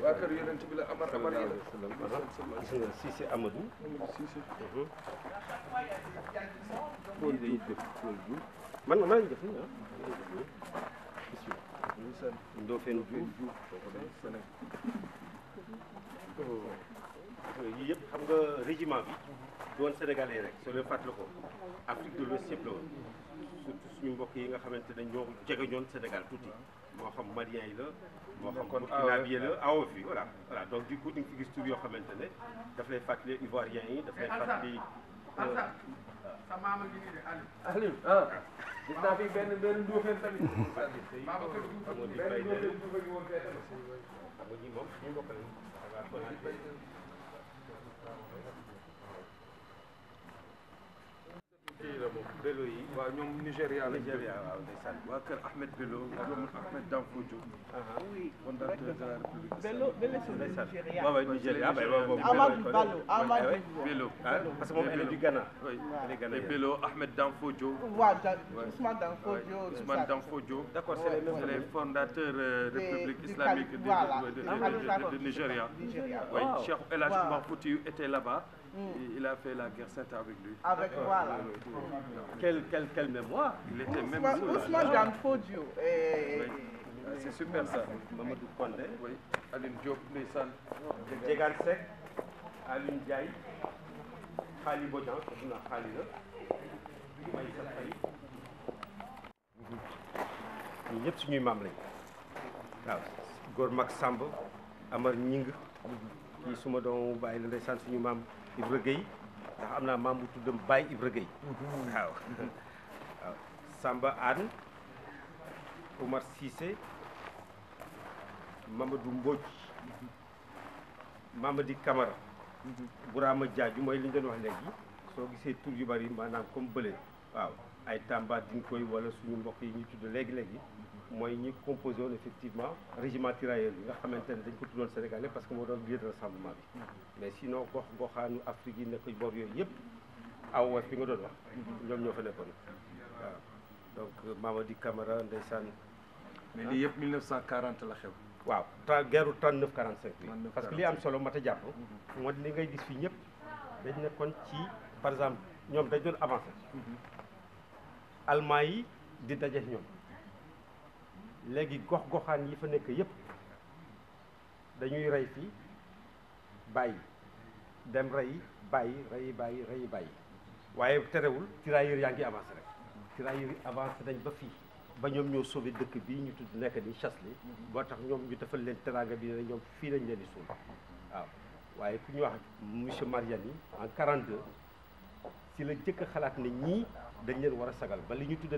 waa kër yonent bi la Amar yi Cissé Amadou Cissé man maa ngi def Ndofène Diouf yii yëpp xam nga régiment bi doon sénégalais rek soo leen fàttali ko Afrique de l'Ouest yëpp la woon surtout suñu mbokk yi nga xamante ne ñoo jege ñoon Sénégal tuuti moo xam malien yi la moo xam burkinabé la awo fi voilà donc du coup di nga fi gis tur yoo xamante ne daf lay fàttali ivoirien yi daf lay fàttali sa maama ngi nii de Aliou gis naa fi benn Ndofène tamit amoon di fay xam nga ñi moom suñu mbokk lañ Bello yi waaw ñoom Nigéria la waaw ndeysaan waa kër Ahmed Bello ñoom Ahmed Danfo Diop Oui. fondateur de la République Bello c'est le Nigeria. waaw Nigéria Amadou Ballo Amadou Bello parce que moom elle est du Ghana oui elle est et ghanéenne Bello Ahmed Danfo Diop Ousmane Danfo Diop. Ousmane Danfo Diop d'accord c'est les les fondateurs République du islamique voilà, de Nigeria. Oui, Cheikh El Hadj Oumar Foutiyou était là-bas. Il a fait la guerre sainte avec lui. Avec voilà. quelle mémoire Il était même Ousmane Danfo Diop. c'est super ça. Mamadou Kondé Oui, Aline Diop ndeysaan. Djegan Seck Alioune Ndiaye Khali Bodian ko dina Khali la Maysa Faye ñi ñëpp suñuy maam lañ waaw góor mag Samb Amar Ñing kii suma doomu bàyyi la ndeysaan suñu maam Ibra Gueye ndax am naa maam bu tuddam Baye Ibra Gueye waaw waaw Samba Anne Oumar Cissé Mamadou Mbodj Mamadi Camara Bourama Diadio mooy li ñu doon wax léegi soo gisee tur yu bari maanaam comme bële waaw ay Tamba diñ koy wala suñu mbokk yi ñu tudd léegi mooy ñi composé woon effectivement régiment tirailleur bi nga xamante ne dañ ko tuddoon Sénégalais parce que moo doon lieu de rassemblement bi mais sinon goxaanu Afrique yi nekk boor yooyu yëpp aw fi nga doon wax ñoom ñoo fa nekkoon waaw donc Mamadi Camara ndeysaan mais lii yëpp 1940 la xew. waaw guerre 39 45 bi parce que li am solo mat a jàpp moo li ngay gis fii ñëpp dañ nekkoon ci par exemple ñoom dañ doon avancé allemand yi di daje ñoom léegi gox-goxaan yi fa nekk yëpp dañuy rey fii bàyyi dem rey bàyyi waaye terewul tirailleurs yaa ngi avancé rek tirailleurs yi avancé nañ ba fii ba ñoom ñoo sauvé dëkk bii ñu tudd nekk di Chasselet boo tax ñoom ñu defal leen teraanga bi ne ñoom fii lañ leen di suul waaw waaye ku ñu wax monsieur Mariani en 42 si la jëkk xalaat ne ñii dañ leen war a sagal ba li ñu tudd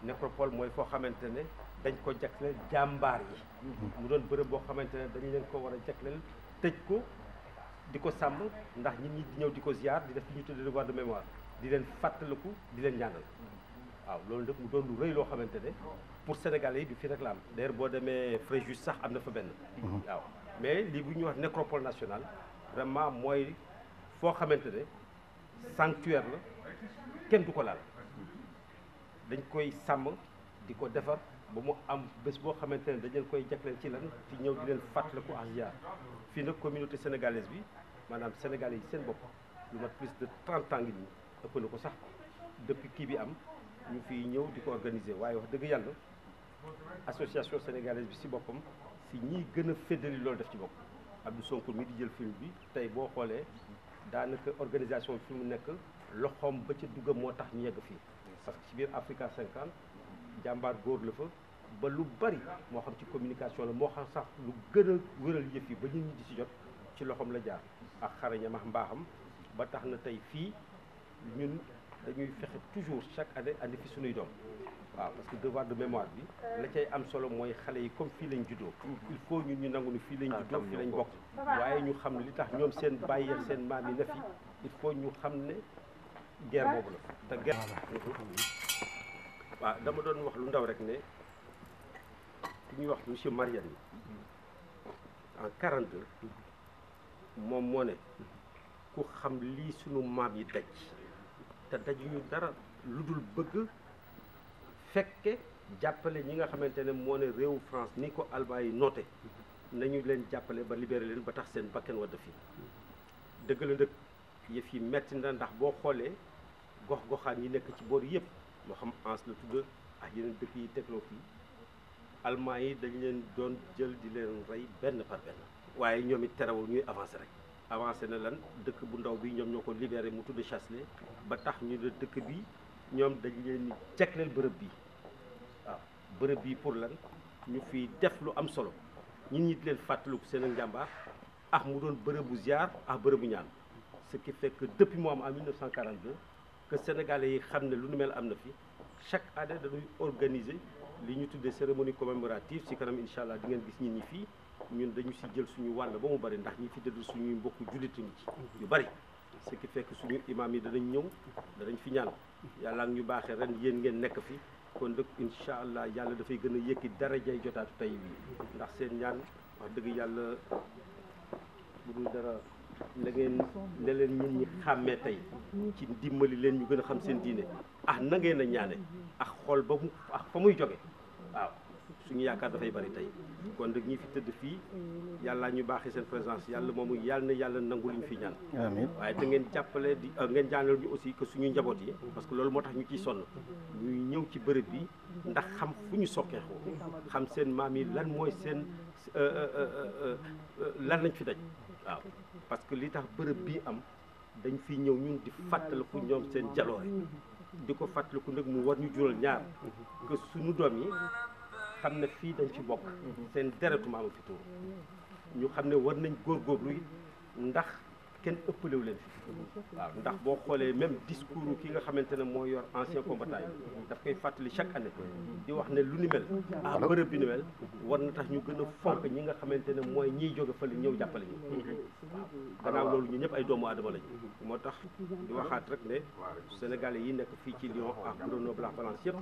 nécropole mooy foo xamante ne dañ ko jagleel jàmbaar yi mu doon bërëb boo xamante ne dañ leen ko war a jagleel tëj ko di ko sàmm ndax nit ñi di ñëw di ko ziar di def li ñu tudd devoir de mémoire di leen fàttaliku di leen ñaanal waaw loolu nag mu doon lu rëy loo xamante ne pour sénégalais yi du fi rek la am d'ailleurs boo demee Fréjus sax am na fa benn waaw mais lii bu ñuy wax nécropole nationale vraiment mooy foo xamante ne sanctuaire la kenn du ko laal dañ koy sàmm di ko defar ba mu am bés boo xamante ne dañ leen koy jagleel ci lan ci ñëw di leen fàttaliku ak ziar fii nag communauté sénégalaise bi maanaam sénégalais yi seen bopp lu mat plus de 30 ans ngi nii ëpp na ko sax depuis kii bi am ñu fi ñëw di ko organiser waaye wax dëgg yàlla association sénégalaise bi si boppam si ñiy gën a féddali loolu def ci bopp Abdou Sonko mi di jël film bi tey boo xoolee daanaka organisation bi fi mu nekk loxoom ba ca dugga moo tax ñu yegg fii parce que ci biir Africa 50 jàmbaar góor la fa ba lu bari moo xam ci communication la moo xam sax lu gën a wëral yëf yi ba nit ñi di ci jot ci loxoom la jaar ak xarañam ak mbaaxam ba tax na tey fii ñun dañuy fexe toujours chaque année andi fi suñuy doom waaw parce que devoir de mémoire bi la cay am solo mooy xale yi comme fii lañ juddoo il faut ñun ñu nangu ni fii lañ juddoo fii lañ bokk waaye ñu xam ne li tax ñoom seen bàyyi ak seen maam yi na fi il faut ñu xam ne guerre boobu la te guerre waaw dama doon wax lu ndaw rek ne ku ñuy wax monsieur Mariani en 42 moom moo ne ku xam lii sunu maam yi daj te dajuñu dara lu dul bëgg fekke jàppale ñi nga xamante ne moo ne réewu France ni ko Allemand yi noote nañu leen jàppale ba libéré leen ba tax seen bakken wadd fii dëgg la nag yëf yi metti na ndax boo xoolee gox-goxaan yi nekk ci boor yëpp moo xam Anse la tudd ak yeneen dëkk yi tegloo fii Allemand yi dañ leen doon jël di leen rey benn par benn waaye ñoom it terewul ñuy avancé rek avancé na lan dëkk bu ndaw bi ñoom ñoo ko libéré mu tudd Chasselet ba tax ñu ne dëkk bi ñoom dañ leen di jagleel bërëb bi waaw bërëb bi pour lan ñu fi def lu am solo ñun ñi di leen fàttaliku seen njàmbaar ak mu doon bërëbu ziar ak bërëbu ñaan ce qui fait que depuis moom en 1942 que sénégalais yi xam ne lu nu mel am na fi chaque année dañuy organiser li ñu tuddee cérémonie commémorative ci kanam incha allah di ngeen gis ñit ñi fii ñun dañu si jël suñu wàll ba mu bari ndax ñi fi dëdd suñuy mbokku jullit ñi ci yu bari ce qui fait que suñu imam yi danañ ñëw danañ fi ñaan yàlla ñu baaxee ren yéen ngeen nekk fi kon nag incha allah yàlla dafay gën a yëkki darajay jotaatu tey bi ndax seen ñaan wax dëgg yàlla bu dul dara la ngeen ne leen ñun ñi xàmmee tey ci dimbali leen ñu gën a xam seen diine ah na ngeen a ñaane ak xool ba mu ak fa muy jóge waaw suñu yaakaar dafay bari tey kon nag ñi fi tëdd fii yàlla ñu baaxee seen présence yàlla moomu yàlla na yàlla nangu li ñu fi ñaan amiin waaye da ngeen jàppale di ngeen ñaanal ñu aussi que suñu njaboot yi parce que loolu moo tax ñu ciy sonn ñuy ñëw ci bërëb bi ndax xam fu ñu sokkeexoo xam seen maam yi lan mooy seen lan lañ fi daj waaw parce que li tax bërëb bii am dañ fiy ñëw ñun di fàttaliku ñoom seen jaloore di ko fàttaliku nag mu war ñu jural ñaar que suñu doom yi xam ne fii dañ fi bokk seen deretu maama fi tuur ñu xam ne war nañ góorgóorlu it ndax kenn ëppalewu leen fi waaw ndax boo xoolee même discours ki nga xamante ne moo yor ancien combattant yi daf koy fàttali chaque année di wax ne lu ni mel ah bërëb bi ni mel war na tax ñu gën a fonk ñi nga xamante ne mooy ñiy jóge fële ñëw jàppale ñu waaw gannaaw loolu ñu ñëpp ay doomu aadama lañu moo tax di waxaat rek ne sénégalais yi nekk fii ci Lyon ak Grenoble ak Valence yëpp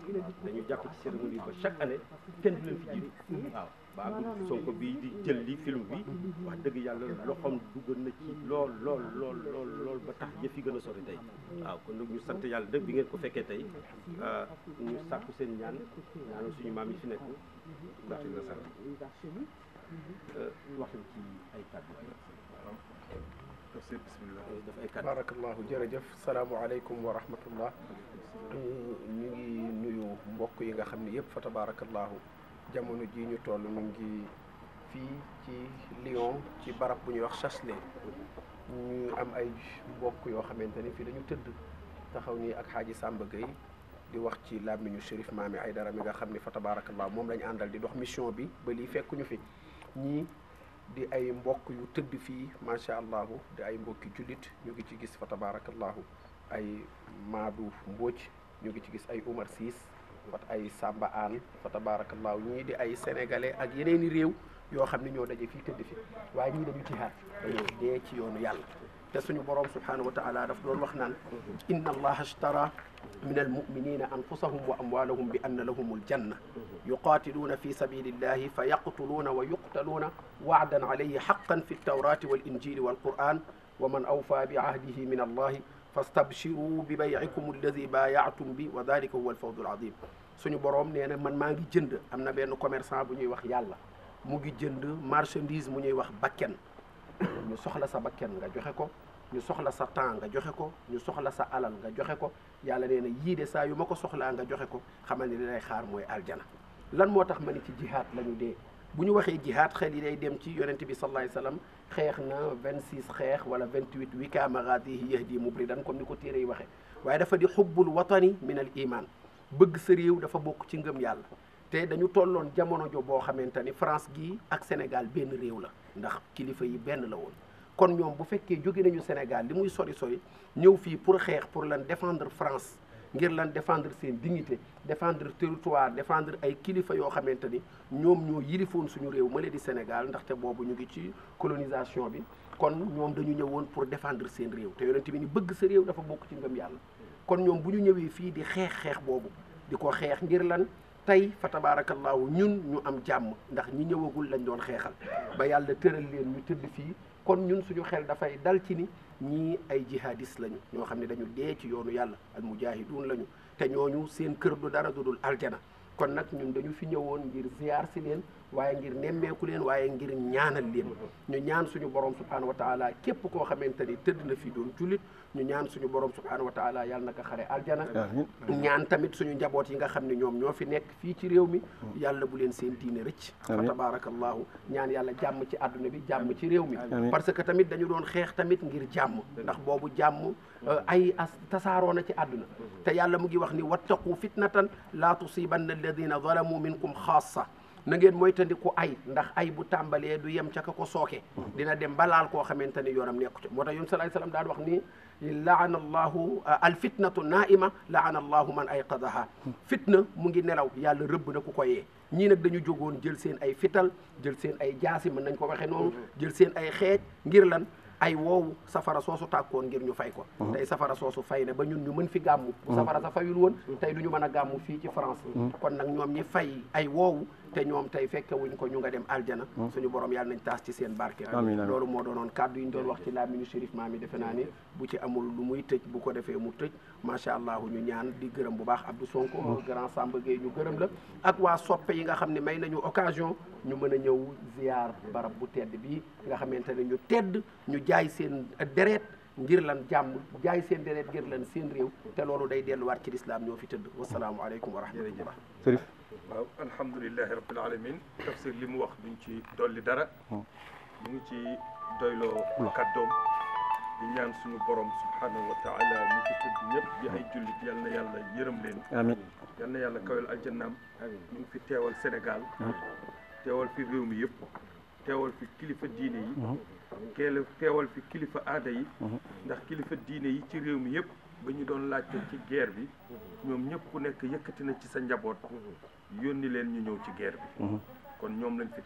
dañu jàpp ci cérémonie ba chaque année kenn du leen fi jiitu waaw ba Abdou Sonko bi di jël li film bi wax dëgg yàlla loxoom dugg na ci lool ba tax yëf yi gën a sori tey waaw kon nag ñu sant yàlla dëgg bi ngeen ko fekkee tey ñu sàkku seen ñaan ñaanal suñu maam yi fi nekk ndax na sar wax ci ay kàddu daf ay kàddu barakallahu jërëjëf salaamualeykum wa rahmatullah ñu ngi nuyu mbokk yi nga xam ne yëpp fa tabarakallahu jamono ji ñu toll mu ngi fii ci Lyon ci barab bu ñuy wax Chasselet ñu am ay mbokk yoo xamante ni fii dañu tëdd taxaw nii ak Xaaji Samba Gueye di wax ci làmmiñu Chérif Maami Aydara mi nga xam ni fa tabarakallah moom lañu àndal di dox mission bi ba lii fekkuñu fi ñii di ay mbokk yu tëdd fii macha allah di ay mbokki jullit ñu ngi ci gis fa tabarakallahu ay Maadou Mbodj ñu ngi ci gis ay Oumar Ciss wat ay Samba Anne fa tabarakallahu ñii di ay sénégalais ak yeneeni réew yoo xam ne ñoo daje fii tëdd fi waaye ñii dañu jihaad dañoo dee ci yoonu yàlla te suñu borom subhanahu wa taala daf doon wax naan inna allaha ashtara min almuminina anfusahum wa amwalahum bi anna lahum aljanna yuqatiluuna fi sabilillahi fa yaqtuluuna wa yuqtaluuna waadan alayhi haqqan fi altawrati walinjili walquran wa man awfa bi ahdihi min allahi fastabshiru bi bay'ikum alladi baaya'tum bi wa dalika huwa alfawzu alazim suñu borom nee na man maa ngi jënd am na benn commerçant bu ñuy wax yàlla mu ngi jënd marchandise mu ñuy wax bakken ñu soxla sa bakken nga joxe ko ñu soxla sa temps nga joxe ko ñu soxla sa alal nga joxe ko yàlla nee na yii de saa yu ma ko soxlaa nga joxe ko xamal ni li lay xaar mooy aljana lan moo tax ma ni ci jihaad la ñu dee bu ñu waxee jihaad xel yi day dem ci yonent bi sallallahu alayhi wasallam xeex na 26 xeex wala 28 wika maghadihi yahdi mubridan comme ni ko téere yi waxee waaye dafa di xubbul watani min al iman bëgg sa réew dafa bokk ci ngëm yàlla te dañu tolloon jamono jo boo xamante ni France gii ak Sénégal benn réew la ndax kilifa yi benn la woon kon ñoom bu fekkee jóge nañu Sénégal li muy sori sori ñëw fii pour xeex pour lan défendre France ngir lan défendre seen dignité défendre territoire défendre ay kilifa yoo xamante ni ñoom ñoo yilifoon suñu réew ma di Sénégal ndaxte boobu ñu ngi ci colonisation bi kon ñoom dañu ñëwoon pour défendre seen réew te yonent bi ni bëgg sa réew dafa bokk ci ngëm yàlla kon ñoom bu ñu ñëwee fii di xeex boobu di ko xeex ngir lan tey fa tabaarakallaahu ñun ñu am jàmm ndax ñi ñëwagul lañ doon xeexal ba yàlla tëral leen ñu tëdd fii kon ñun suñu xel dafay dal ci ni ñii ay jihadis lañu ñoo xam ne dañu dee ci yoonu yàlla al mujahidun lañu te ñooñu seen kër du dara du dul aljana kon nag ñun dañu fi ñëwoon ngir ziyaar si leen waaye ngir nemmeeku leen waaye ngir ñaanal leen ñu ñaan suñu borom subhanahu wa taala képp koo xamante ni tëdd na fii doon jullit ñu ñaan suñu borom subhanahu wa taala yàlla na ko xare aljana ñaan tamit suñu njaboot yi nga xam ne ñoom ñoo fi nekk fii ci réew mi yàlla bu leen seen diine rëcc fa tabarakallahu ñaan yàlla jàmm ci àdduna bi jàmm ci réew mi parce que tamit dañu doon xeex tamit ngir jàmm ndax boobu jàmm ay tasaaroo na ci àdduna te yàlla mu ngi wax ni wattaqu fitnatan la tusibanna alladina zalamu minkum xaassa na ngeen moytandiku ay ndax ay bu tàmbalee du yem ca ka ko sooke dina dem balaal koo xamante ni yoonam nekku ca moo tax yun sallallahu alayhi wasallam daan wax ni laana allahu alfitnatu naima laana allahu man ayqadaha fitna mu ngi nelaw yàlla rëbb na ku ko yee ñii nag dañu jógoon jël seen ay fital jël seen ay jaasi mën nañ ko waxe noonu jël seen ay xeej ngir lan ay woowu safara soosu tàkkoon ngir ñu fay ko tey safara soosu fay ne ba ñun ñu mën fi gàmmu bu safara sa fayul woon tey du ñu mën a gàmmu fii ci France kon nag ñoom ñi fay ay woowu te ñoom tey fekke wuñ ko ñu nga dem aljana suñu borom yàlla nañ taas ci seen barke loolu moo doonoon kàddu yi ñu doon wax ci làmmiñu Chérif Maami defe naa ni bu ci amul lu muy tëj bu ko defee mu tëj macha allah ñu ñaan di gërëm bu baax Abdou Sonko grand Samba Gueye ñu gërëm la ak waa soppe yi nga xam ne may nañu occasion ñu mën a ñëw ziar barab bu tedd bi nga xamante ne ñu tedd ñu jaay seen deret ngir lan jàmm jaay seen deret ngir lan seen réew te loolu day delluwaat ci lislaam ñoo fi tëdd wasalaamualeykum wa rahmatullah Chérif waaw alhamdulilahi rabbil alamin tafsir li mu wax duñ ci dolli dara ñu ngi ci doyloo kàddoom di ñaan suñu borom subhanahu wa taala ñi ci tëdd ñëpp di ay jullit yal na yàlla yërëm leen amiin yal na yàlla kawel aljannaam ñu ngi fi teewal Sénégal teewal fi réew mi yëpp teewal fi kilifa diine yi teewal fi kilifa aada yi ndax kilifa diine yi ci réew mi yëpp ba ñu doon laajte ci guerre bi ñoom ñëpp ku nekk yëkkati na ci sa njaboot yónni leen ñu ñëw ci guerre bi kon ñoom lañ fi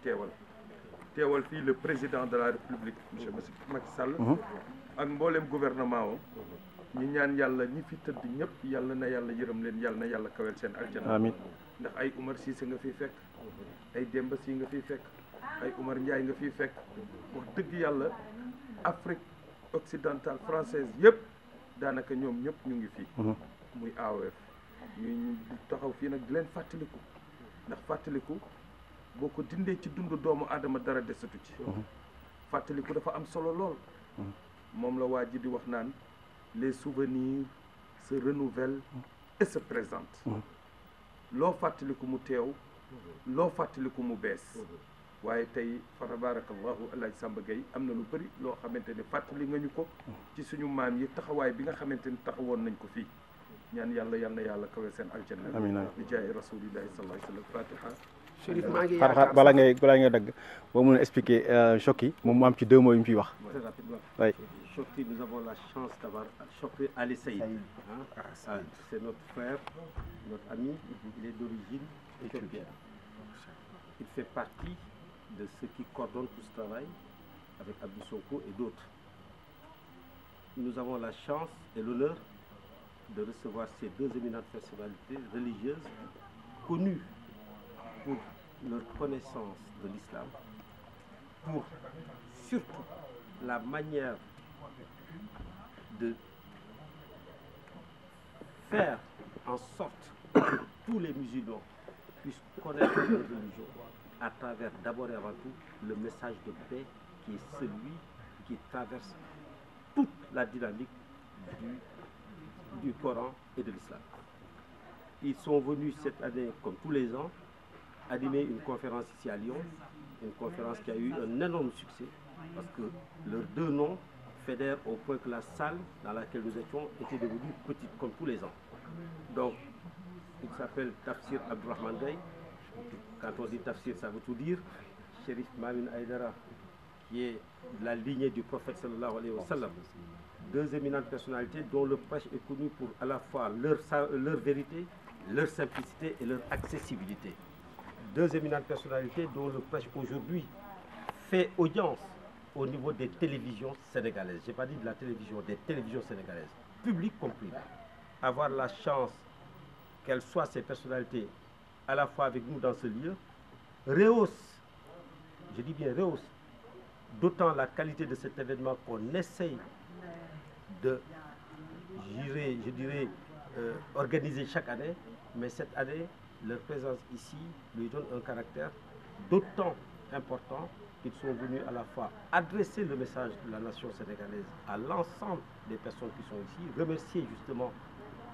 teewal fii le président de la république monsieur Macky Sall ak mboolem gouvernement o ñu ñaan yàlla ñi fi tëdd ñëpp yàlla na yàlla yërëm leen yàlla na yàlla kawel seen aljana amiin ndax ay Umar Cissé nga fiy fekk ay Demba Sy nga fiy fekk ay Umar Ndiaye nga fiy fekk wax dëgg yàlla Afrique occidentale française yëpp daanaka ñoom ñëpp ñu ngi fii muy AOF ñu taxaw fii nag di leen fàttaliku ndax fàttaliku boo ko dindee ci dundu doomu aadama dara desatu ci fàttaliku dafa am solo lool moom la waa ji di wax naan les souvenirs se renouvellent et se présentent loo fàttaliku mu teew loo fàttaliku mu bees waaye tey fa tabarakallahu Alaaji Samba Gueye am na lu bëri loo xamante ne fàttali nga ñu ko ci suñu maam yi taxawaay bi nga xamante ni taxawoon nañ ko fii ñaan yàlla yal na yàlla kawe seen aljanna amiin bi jaay rasulillahi sallallahu alayhi wa sallam fatiha Chérif maa ngi yaakaar balaa ngay dagg boo mën a expliquer choc yi moom mu am ci 2 mots yu mu fiy wax très rapidement oui choc yi nous avons la chance d'avoir choqué Ali Saïd c'est notre frère notre ami il est d'origine éthiopienne il fait partie de ceux qui coordonnent tout ce travail avec Abdou Sonko et d'autres. Nous avons la chance et l'honneur de recevoir ces 2 éminentes personnalités religieuses connues pour leur connaissance de l'islam, pour surtout la manière de faire en sorte que tous les musulmans puissent connaître leur religion à travers d'abord et avant tout le message de paix qui est celui qui traverse toute la dynamique du Coran et de l'islam. Ils sont venus cette année, comme tous les ans, animer une conférence ici à Lyon, une conférence qui a eu un énorme succès parce que leurs 2 noms fédèrent au point que la salle dans laquelle nous étions était devenue petite, comme tous les ans. Donc, il s'appelle Tafsir Abdourahmane Gaye. Quand on dit tafsir, ça veut tout dire. Chérif Mamin Aïdara, qui est de la lignée du prophète sallallahu alayhi wa sallam, deux éminentes personnalités dont le prêche est connu pour à la fois leur vérité, leur simplicité et leur accessibilité. Deux éminentes personnalités dont le prêche aujourd'hui fait audience au niveau des télévisions sénégalaises. Je n'ai pas dit de la télévision, des télévisions sénégalaises, publiques compris. Avoir la chance qu'elles soient ces personnalités à la fois avec nous dans ce lieu, rehausse, je dis bien rehausse, d'autant la qualité de cet événement qu'on essaye de, je dirais, organiser chaque année, mais cette année, leur présence ici lui donne un caractère d'autant important qu'ils sont venus à la fois adresser le message de la nation sénégalaise à l'ensemble des personnes qui sont ici, remercier justement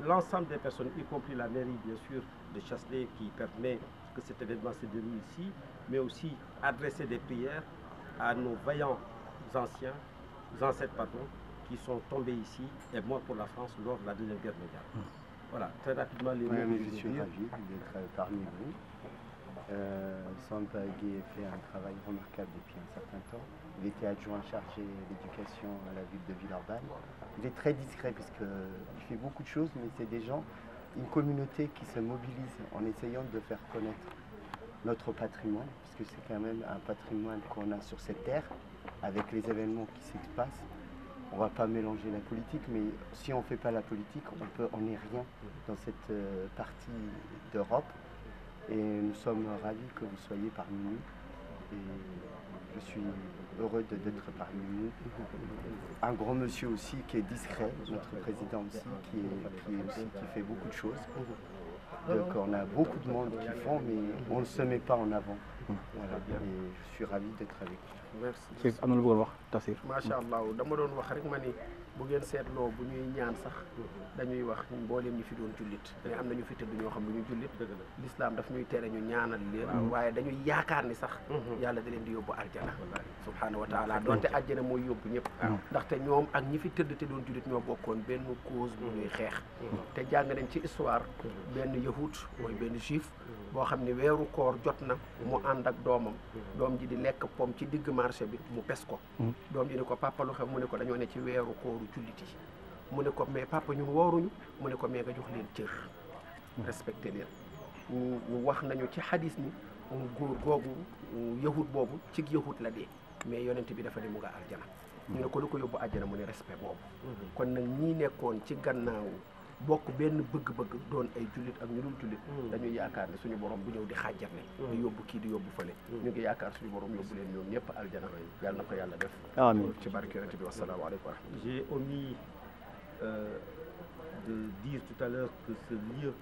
l'ensemble des personnes, y compris la mairie bien sûr de Chasselet qui permet que cet événement se déroule ici, mais aussi adresser des prières à nos vaillants ancêtres pardon, qui sont tombés ici et morts pour la France lors de la Deuxième Guerre mondiale. Voilà, très rapidement les mots. Je suis ravi d'être parmi vous. Samba Gueye fait un travail remarquable depuis un certain temps. Il était adjoint chargé de l'éducation à la ville de Villeurbanne. Il est très discret puisqu'il fait beaucoup de choses, mais c'est des gens, une communauté qui se mobilise en essayant de faire connaître notre patrimoine, puisque c'est quand même un patrimoine qu'on a sur cette terre, avec les événements qui s'y passent. On ne va pas mélanger la politique, mais si on ne fait pas la politique, on n'est rien dans cette partie d'Europe. Et nous sommes ravis que vous soyez parmi nous. Et je suis heureux d'être parmi nous. Un grand monsieur aussi qui est discret, notre président aussi, qui fait beaucoup de choses. Donc on a beaucoup de monde qui font, mais on ne se met pas en avant. Voilà. Et je suis ravi d'être avec vous. merci. am na lu bëggoon wax Tafsir. macha allah dama doon wax rek ma ni bu ngeen seetloo bu ñuy ñaan sax dañuy wax mbooleem ñi fi doon jullit mais am na ñu fi tëdd ñoo xam ne ñu jullit l'islam daf ñuy tere ñu ñaanal leen waaye dañuy yaakaar ni sax yàlla da leen di yóbbu aljana subhaanahu wa taala donte aljana mooy yóbbu ñëpp ndaxte ñoom ak ñi fi tëdd te doon jullit ñoo bokkoon benn cause bu ñuy xeex te jàng nañ ci histoire benn yahud mooy benn juif boo xam ne weeru koor jot na mu ànd ak doomam doom ji di lekk pom ci digg marché bi mu pes ko doom ji ni ko papa lu xew mu ne ko dañoo ne ci weeru kooru jullit yi mu ne ko mais papa ñun wooruñu mu ne ko mais nga jox leen cër respecté leen ñu wax nañu ci xadis ni góor googu yahud boobu ci yahud la dee mais yonent bi dafa ne mu nga aljana ñu ne ko lu ko yóbbu aljana mu ne respect boobu kon nag ñii nekkoon ci gannaaw bokk benn bëgg-bëgg doon ay jullit ak ñu dul jullit dañuy yaakaar ne suñu borom bu ñëw di xàjjale di yóbbu kii di yóbbu fële ñu ngi yaakaar suñu borom yóbbu leen ñoom ñëpp aljana yàlla na ko yàlla def amiin ci barke yonent bi wassalaamu aleykum wa rahmatulah. J'ai omis de dire tout à l'heure que ce lieu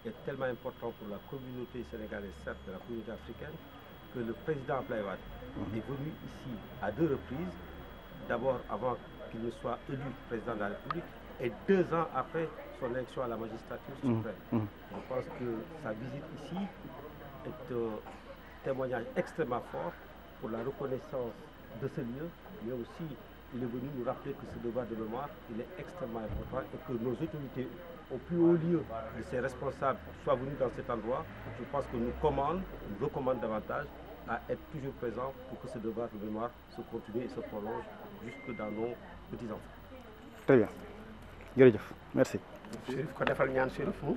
est tellement important pour la communauté sénégalaise, certes de la communauté africaine, que le président Abdoulaye Wade est venu ici à 2 reprises, d'abord avant qu'il ne soit élu président de la République et 2 ans après son élection à la magistrature suprême. Je pense que sa visite ici est un témoignage extrêmement fort pour la reconnaissance de ce lieu, mais aussi il est venu nous rappeler que ce devoir de mémoire, il est extrêmement important et que nos autorités au plus haut lieu de ces responsables soient venus dans cet endroit. Je pense que nous recommandent davantage à être toujours présents pour que ce devoir de mémoire se continue et se prolonge jusque dans nos petits-enfants. Très bien jërëjëf merci. Chérif ko defal ñaan Chérif mu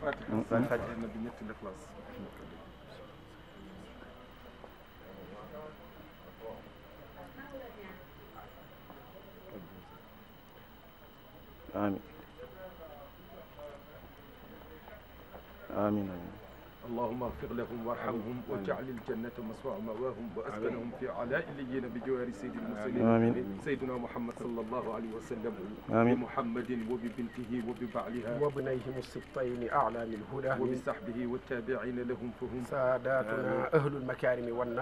amiin amiin amiin. اللهم اغفر لهم وارحمهم واجعل الجنة مسوى مواهم وأسكنهم في علاء الليين بجوار سيد المرسلين آمين. سيدنا محمد صلى الله عليه وسلم آمين. بمحمد وببنته وببعلها وابنيهم السبطين أعلام الهدى وبصحبه والتابعين لهم فهم ساداتنا أهل المكارم والنار